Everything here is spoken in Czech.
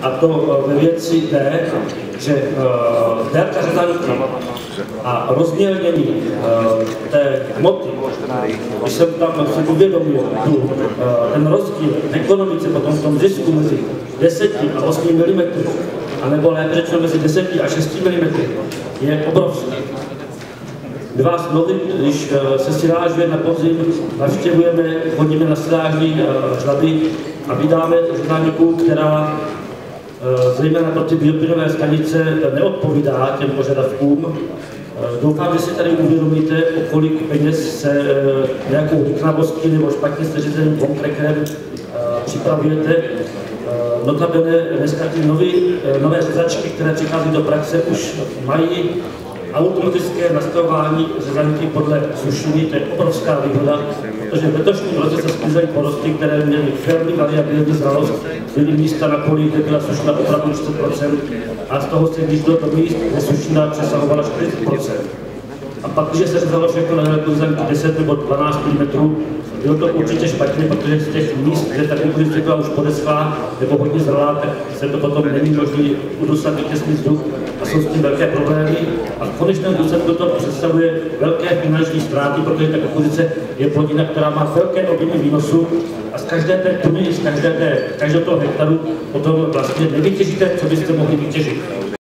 A to ve věci té, že délka řezanky a rozmělnění té hmoty, když jsem tam si uvědomil ten rozdíl v ekonomice, potom v tom zisku mezi 10 a 8 mm, anebo lépe řečeno mezi 10 a 6 mm, je obrovský. My vás mnohdy, když se silážuje na podzim, navštěvujeme, chodíme na silážní žlaby a vydáme řezaniku, která zejména pro ty bioplynové stanice neodpovídá těm požadavkům. Doufám, že si tady uvědomíte, o kolik peněz se nějakou liknavostí nebo špatně seřízeným komprekerem připravujete. Notabene dneska ty nové řezačky, které přichází do praxe, už mají automatické nastavování řezanky podle sušení, to je obrovská výhoda, protože v letošním roce se sklízely porosty, které měly velmi variabilní zralost, byly místa na poli, kde byla sušina opravdu 40%, a z toho se když do míst, kde sušina přesahovala 40%. A pak, když se řezalo všechno na délku řezanky 10 nebo 12 mm, bylo to určitě špatně, protože z těch míst, kde ta kompozice byla už podeschlá nebo hodně zralá, tak se to potom není možné udusat vítězný vzduch a jsou s tím velké problémy. A v konečném důsledku to představuje velké finanční ztráty, protože ta kompozice je plodina, která má velké objemy výnosu a z každé té tuny, z každého toho hektaru potom vlastně nevytěžíte, co byste mohli vytěžit.